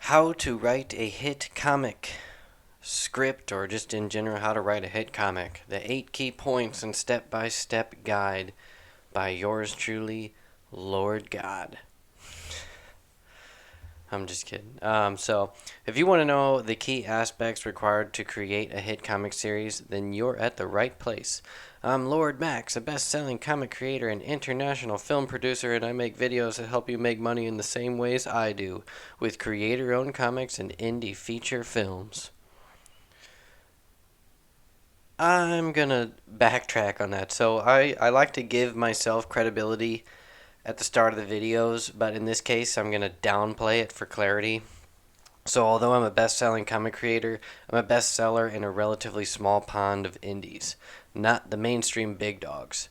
How to write a hit comic script, or just in general, how to write a hit comic. The 8 key points and step by step guide by yours truly, Lord God. I'm just kidding. So, if you want to know the key aspects required to create a hit comic series, then you're at the right place. I'm Lord Max, a best selling comic creator and international film producer, and I make videos that help you make money in the same ways I do, with creator owned comics and indie feature films. I'm gonna backtrack on that. So, I like to give myself credibility at the start of the videos, but in this case, I'm going to downplay it for clarity. So, although I'm a best selling comic creator, I'm a bestseller in a relatively small pond of indies, not the mainstream big dogs.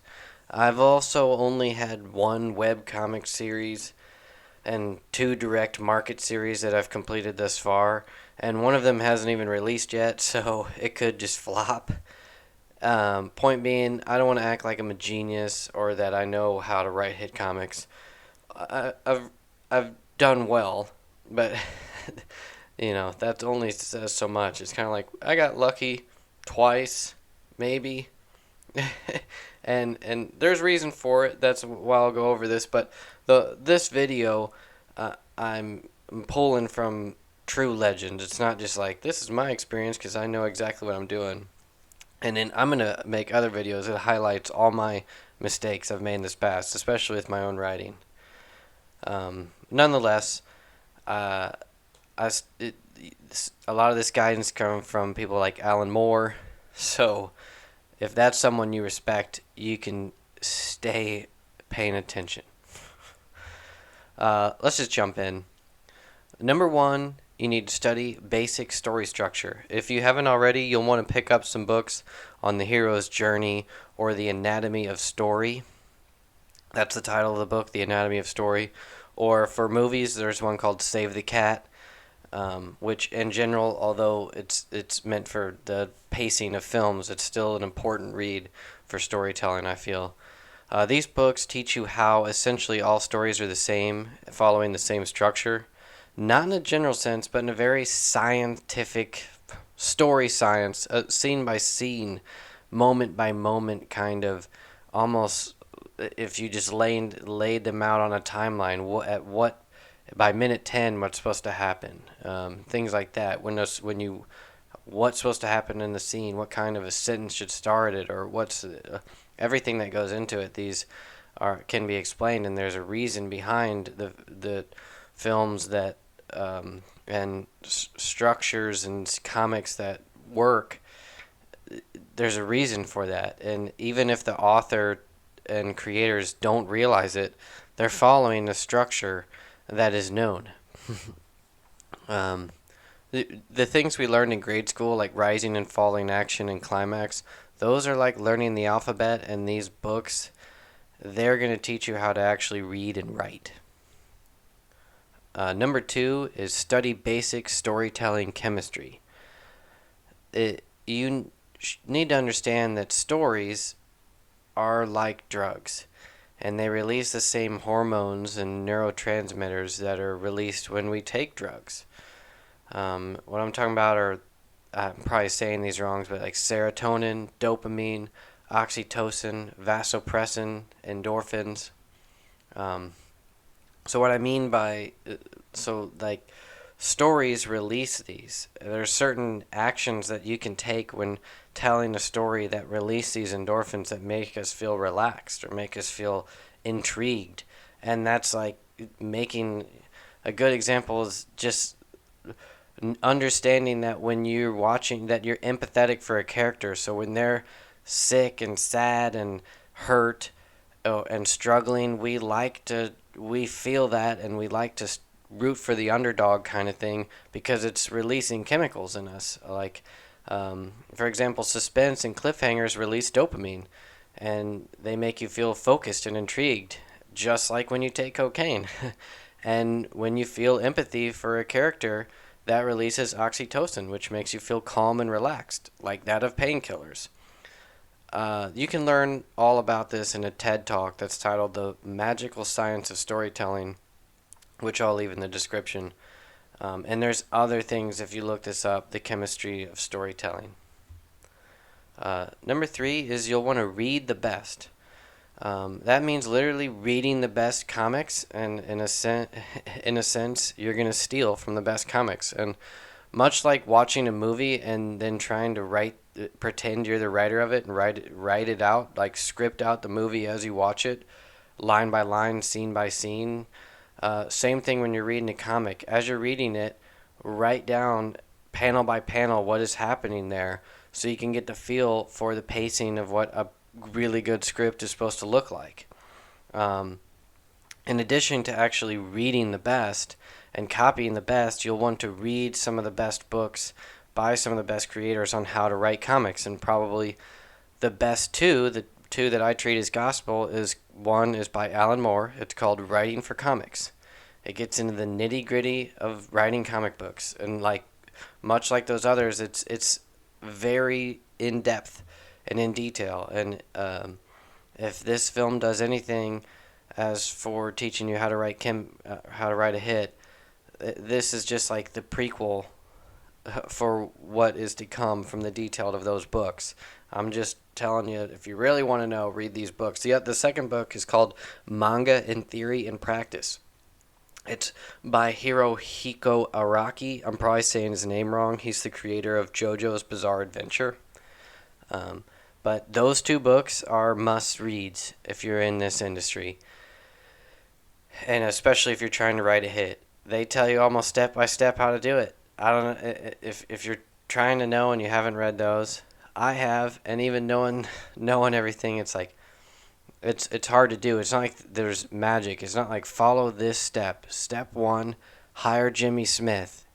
I've also only had one web comic series and 2 direct market series that I've completed thus far, and one of them hasn't even released yet, so it could just flop. Point being, I don't want to act like I'm a genius or that I know how to write hit comics. I've done well, but that only says so much. It's kind of like I got lucky twice, maybe, and there's reason for it. That's why I'll go over this. But this video, I'm pulling from true legends. It's not just like this is my experience because I know exactly what I'm doing. And then I'm going to make other videos that highlights all my mistakes I've made in this past, especially with my own writing. Nonetheless, uh, a lot of this guidance comes from people like Alan Moore. So if that's someone you respect, you can stay paying attention. Let's just jump in. Number 1, you need to study basic story structure. If you haven't already, you'll want to pick up some books on the hero's journey or the anatomy of story. That's the title of the book, The Anatomy of Story. Or for movies, there's one called Save the Cat, which in general, although it's meant for the pacing of films, it's still an important read for storytelling, I feel. These books teach you how essentially all stories are the same, following the same structure. Not in a general sense, but in a very scientific story science, scene by scene, moment by moment kind of, almost if you just laid them out on a timeline, what by minute 10 what's supposed to happen, things like that. What's supposed to happen in the scene, what kind of a sentence should start it, or what's everything that goes into it. These can be explained, and there's a reason behind the films that and structures and comics that work. There's a reason for that, and even if the author and creators don't realize it, they're following a structure that is known. The things we learned in grade school, like rising and falling action and climax, those are like learning the alphabet, and these books, they're going to teach you how to actually read and write. Number 2 is study basic storytelling chemistry. You need to understand that stories are like drugs, and they release the same hormones and neurotransmitters that are released when we take drugs. What I'm talking about are, I'm probably saying these wrong, but like serotonin, dopamine, oxytocin, vasopressin, endorphins. So what I mean by, stories release these. There's certain actions that you can take when telling a story that release these endorphins that make us feel relaxed or make us feel intrigued. And that's like making a good example is just understanding that when you're watching, that you're empathetic for a character. So when they're sick and sad and hurt, and struggling, we feel that, and we like to root for the underdog kind of thing because it's releasing chemicals in us. Like, for example, suspense and cliffhangers release dopamine, and they make you feel focused and intrigued, just like when you take cocaine. And when you feel empathy for a character, that releases oxytocin, which makes you feel calm and relaxed, like that of painkillers. You can learn all about this in a TED Talk that's titled The Magical Science of Storytelling, which I'll leave in the description. And there's other things, if you look this up, the chemistry of storytelling. Number 3 is you'll want to read the best. That means literally reading the best comics, and in a sense, you're gonna steal from the best comics. And much like watching a movie and then trying to pretend you're the writer of it and write it out, like script out the movie as you watch it, line by line, scene by scene. Same thing when you're reading a comic. As you're reading it, write down panel by panel what is happening there, so you can get the feel for the pacing of what a really good script is supposed to look like. Um, in addition to actually reading the best and copying the best, you'll want to read some of the best books by some of the best creators on how to write comics. And probably the best the two that I treat as gospel, is one is by Alan Moore. It's called Writing for Comics. It gets into the nitty gritty of writing comic books, and much like those others, it's very in depth and in detail. And if this film does anything as for teaching you how to write a hit, this is just like the prequel for what is to come from the detail of those books. I'm just telling you, if you really want to know, read these books. The second book is called Manga in Theory and Practice. It's by Hirohiko Araki. I'm probably saying his name wrong. He's the creator of JoJo's Bizarre Adventure. But those two books are must-reads if you're in this industry, and especially if you're trying to write a hit. They tell you almost step by step how to do it. I don't know if you're trying to know and you haven't read those. I have, and even knowing everything, it's like it's hard to do. It's not like there's magic. It's not like follow this step. Step 1, hire Jimmy Smith.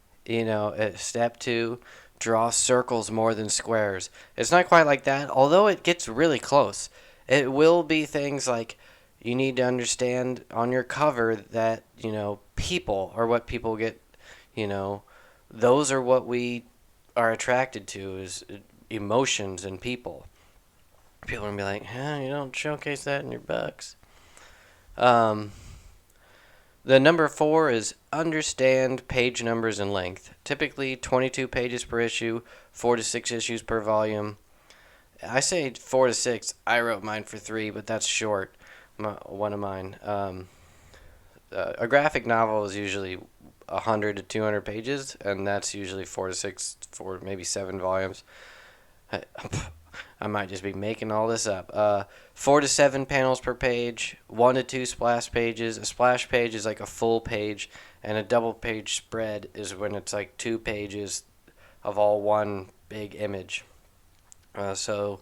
Step 2, draw circles more than squares. It's not quite like that, although it gets really close. It will be things like you need to understand on your cover that, people are what people get, those are what we are attracted to, is emotions and people. People are going to be like, you don't showcase that in your books. The number 4 is understand page numbers and length. Typically 22 pages per issue, 4 to 6 issues per volume. I say 4 to 6. I wrote mine for 3, but that's short. One of mine. A graphic novel is usually 100 to 200 pages, and that's usually 4 to 6, 4 maybe 7 volumes. I might just be making all this up. 4 to 7 panels per page, 1 to 2 splash pages. A splash page is like a full page, and a double page spread is when it's like 2 pages of all one big image. So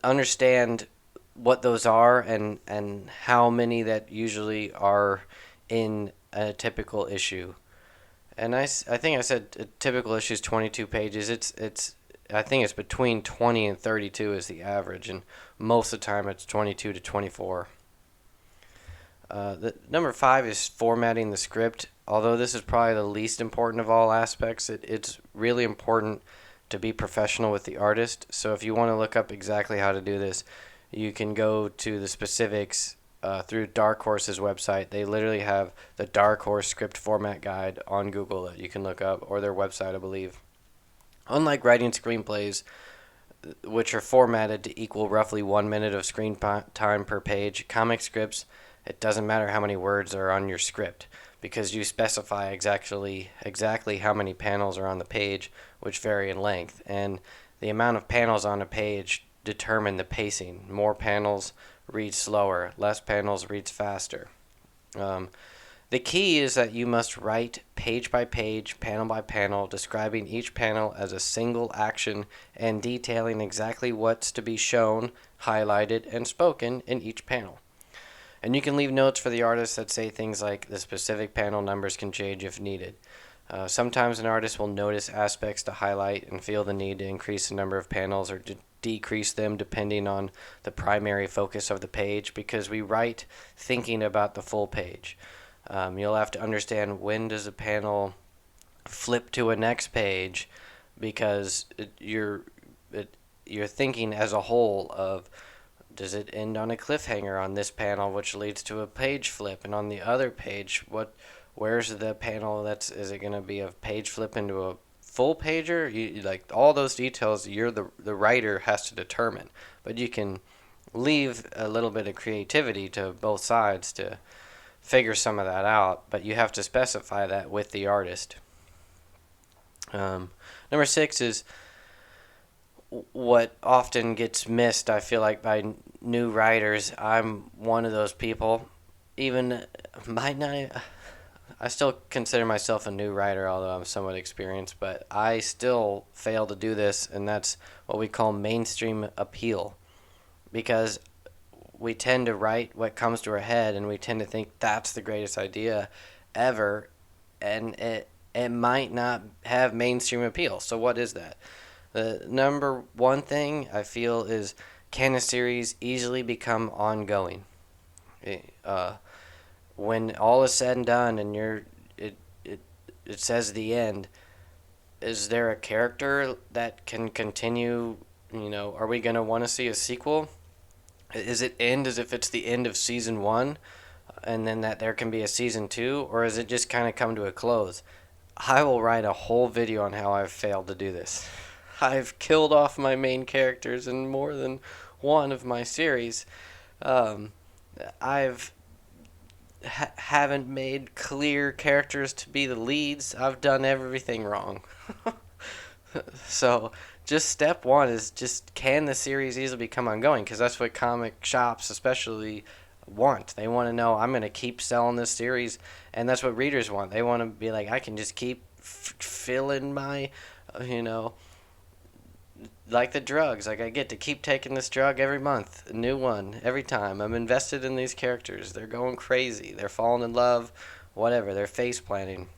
understand what those are and how many that usually are in a typical issue. And I think I said a typical issue is 22 pages. I think it's between 20 and 32 is the average, and most of the time it's 22 to 24. The number 5 is formatting the script. Although this is probably the least important of all aspects, it's really important to be professional with the artist. So if you want to look up exactly how to do this, you can go to the specifics through Dark Horse's website. They literally have the Dark Horse script format guide on Google that you can look up, or their website, I believe. Unlike writing screenplays, which are formatted to equal roughly 1 minute of screen time per page, comic scripts, it doesn't matter how many words are on your script, because you specify exactly how many panels are on the page, which vary in length. And the amount of panels on a page determine the pacing. More panels read slower, less panels reads faster. The key is that you must write page by page, panel by panel, describing each panel as a single action and detailing exactly what's to be shown, highlighted, and spoken in each panel. And you can leave notes for the artist that say things like the specific panel numbers can change if needed. Sometimes an artist will notice aspects to highlight and feel the need to increase the number of panels or to decrease them depending on the primary focus of the page, because we write thinking about the full page. You'll have to understand when does a panel flip to a next page, because you're thinking as a whole of, does it end on a cliffhanger on this panel, which leads to a page flip, and on the other page, Where's the panel is it going to be a page flip into a full pager? Like all those details, you're the writer has to determine. But you can leave a little bit of creativity to both sides to figure some of that out, but you have to specify that with the artist. Number 6 is what often gets missed, I feel like, by new writers. I'm one of those people. Even might not. I still consider myself a new writer, although I'm somewhat experienced, but I still fail to do this, and that's what we call mainstream appeal. Because we tend to write what comes to our head, and we tend to think that's the greatest idea ever, and it might not have mainstream appeal. So what is that? The number one thing I feel is, can a series easily become ongoing? Uh, when all is said and done, and it says the end, is there a character that can continue? Are we gonna want to see a sequel? Is it end as if it's the end of season one, and then that there can be a season two, or is it just kind of come to a close? I will write a whole video on how I've failed to do this. I've killed off my main characters in more than one of my series. Um, I've haven't made clear characters to be the leads. I've done everything wrong. So just step one is just, can the series easily become ongoing? Because that's what comic shops especially want. They want to know, I'm going to keep selling this series, and that's what readers want. They want to be like, I can just keep filling my, like the drugs. Like, I get to keep taking this drug every month, a new one every time. I'm invested in these characters. They're going crazy. They're falling in love, whatever. They're face planting.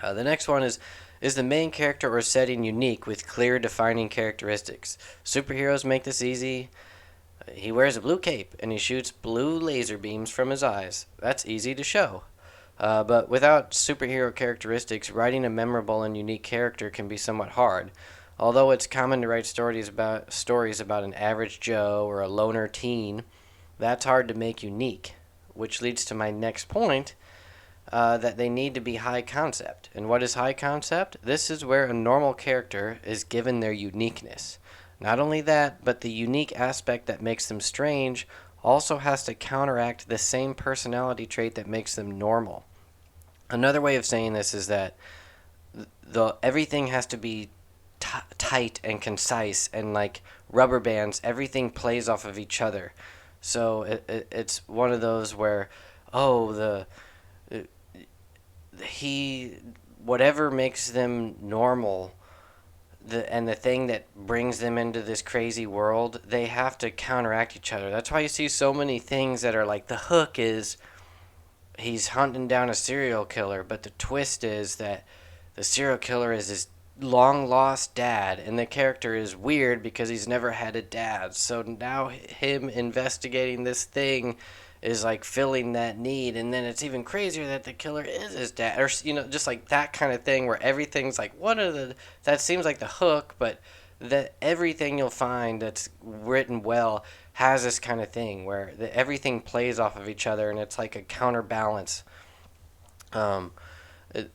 The next one is the main character or setting unique with clear defining characteristics? Superheroes make this easy. He wears a blue cape and he shoots blue laser beams from his eyes. That's easy to show. But without superhero characteristics, writing a memorable and unique character can be somewhat hard. Although it's common to write stories about an average Joe or a loner teen, that's hard to make unique, which leads to my next point, that they need to be high concept. And what is high concept? This is where a normal character is given their uniqueness. Not only that, but the unique aspect that makes them strange also has to counteract the same personality trait that makes them normal. Another way of saying this is that everything has to be tight and concise, and like rubber bands, everything plays off of each other. So it's one of those where, he whatever makes them normal, the thing that brings them into this crazy world, they have to counteract each other. That's why you see so many things that are like, the hook is he's hunting down a serial killer, but the twist is that the serial killer is his long lost dad, and the character is weird because he's never had a dad. So now him investigating this thing is like filling that need, and then it's even crazier that the killer is his dad, or just like that kind of thing where everything's like, that seems like the hook, but that everything you'll find that's written well has this kind of thing where everything plays off of each other, and it's like a counterbalance. It,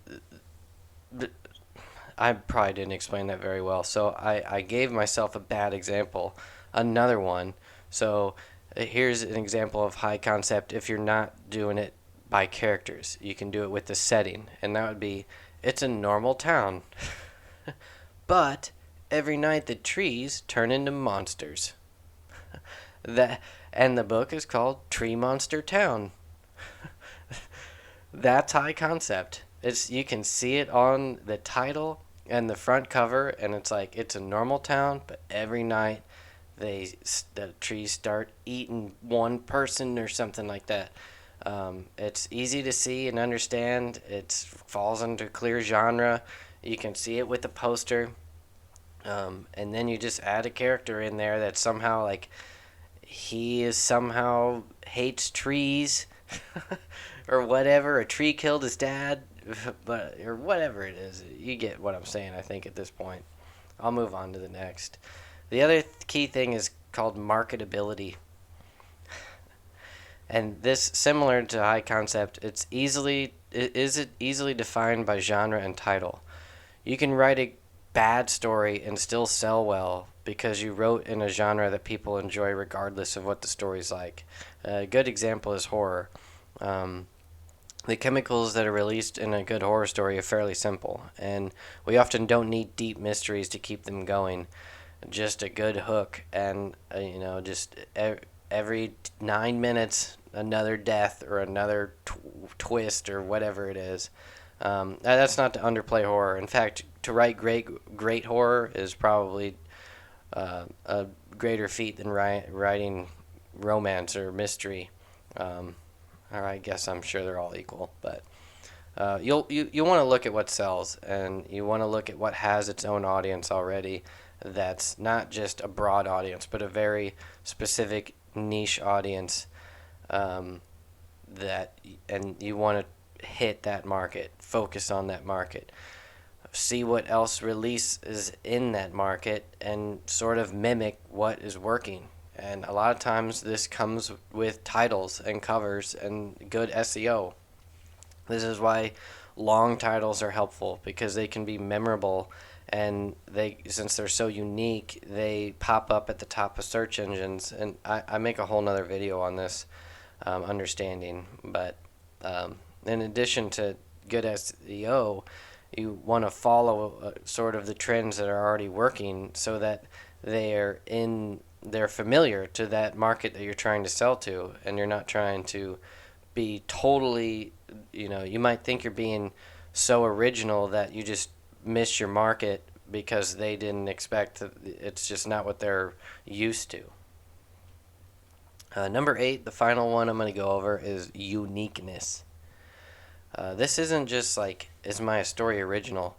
I probably didn't explain that very well, so I gave myself a bad example. Another one. So here's an example of high concept if you're not doing it by characters. You can do it with the setting, and that would be, it's a normal town. But every night the trees turn into monsters. And the book is called Tree Monster Town. That's high concept. You can see it on the title and the front cover, and it's like, it's a normal town, but every night the trees start eating one person or something like that. It's easy to see and understand. It falls into clear genre. You can see it with the poster. And then you just add a character in there that somehow, like, he is somehow hates trees or whatever. A tree killed his dad, or whatever it is. You get what I'm saying, I think, at this point. I'll move on to the next. The other key thing is called marketability. And this, similar to high concept, it's easily is it easily defined by genre and title? You can write a bad story and still sell well because you wrote in a genre that people enjoy regardless of what the story's like. A good example is horror. Um, the chemicals that are released in a good horror story are fairly simple, and we often don't need deep mysteries to keep them going. Just a good hook, and just every 9 minutes, another death or another twist or whatever it is. That's not to underplay horror. In fact, to write great horror is probably a greater feat than writing romance or mystery. Or I guess I'm sure they're all equal, but you want to look at what sells, and you want to look at what has its own audience already. That's not just a broad audience, but a very specific niche audience. Um, that and you want to hit that market, focus on that market, see what else releases in that market, and sort of mimic what is working. And a lot of times this comes with titles and covers and good SEO. This is why long titles are helpful because they can be memorable, and they, since they're so unique, they pop up at the top of search engines. And I make a whole nother video on this understanding. But in addition to good SEO, you want to follow sort of the trends that are already working so that they're familiar to that market that you're trying to sell to, and you're not trying to be totally, you might think you're being so original that you just miss your market because they didn't expect to, it's just not what they're used to. Number 8, the final one I'm going to go over, is uniqueness. This isn't just like, is my story original,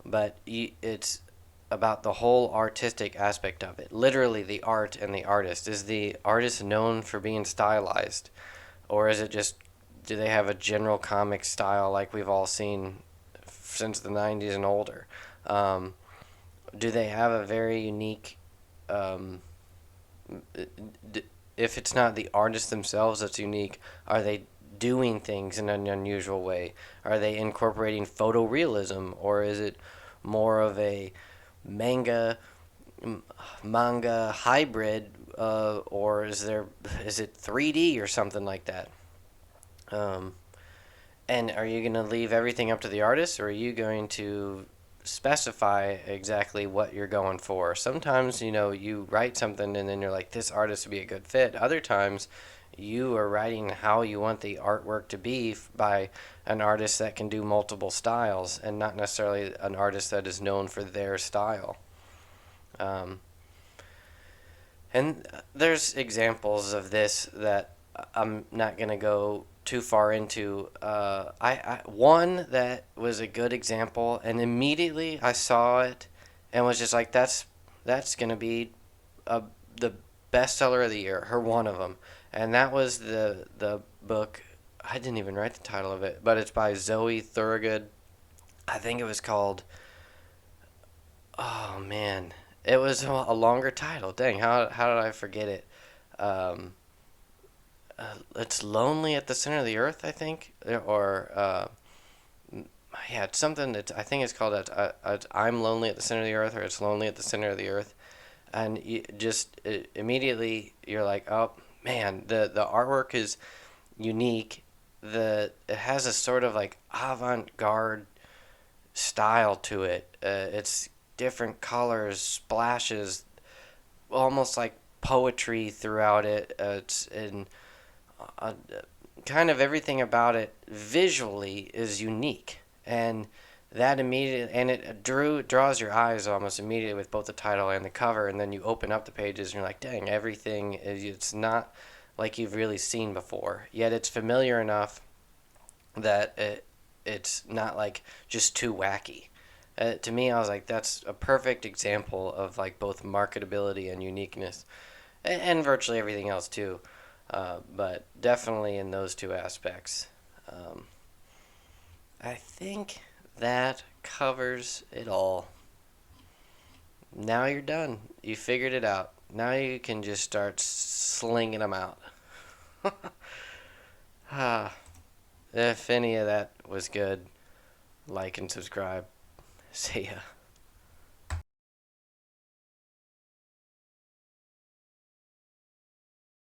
but it's about the whole artistic aspect of it. Literally, the art and the artist. Is the artist known for being stylized? Or is it just, do they have a general comic style like we've all seen since the 90s and older? Do they have a very unique, if it's not the artist themselves that's unique, are they doing things in an unusual way? Are they incorporating photorealism, or is it more of a manga manga hybrid, or is it 3D or something like that? Um, and are you going to leave everything up to the artist, or are you going to specify exactly what you're going for? Sometimes, you write something and then you're like, this artist would be a good fit. Other times, you are writing how you want the artwork to be by an artist that can do multiple styles and not necessarily an artist that is known for their style. Um, and there's examples of this that I'm not going to go too far into. One that was a good example, and immediately I saw it and was just like, that's going to be the bestseller of the year, or one of them. And that was the book. I didn't even write the title of it, but it's by Zoe Thorogood. I think it was called. Oh man, it was a longer title. Dang, how did I forget it? Um, it's Lonely at the Center of the Earth, I think, or yeah, it's something that I think it's called. I'm Lonely at the Center of the Earth, or It's Lonely at the Center of the Earth, and immediately you're like, oh man, the artwork is unique. It has a sort of like avant-garde style to it. It's different colors, splashes, almost like poetry throughout it. It's in uh, kind of everything about it visually is unique, and that immediately, and it draws your eyes almost immediately with both the title and the cover, and then you open up the pages and you're like, dang, everything is, it's not like you've really seen before, yet it's familiar enough that it's not like just too wacky. To me, I was like, that's a perfect example of like both marketability and uniqueness, and virtually everything else too. But definitely in those two aspects. Um, I think that covers it all. Now you're done. You figured it out. Now you can just start slinging them out. Ah, If any of that was good, like and subscribe. See ya.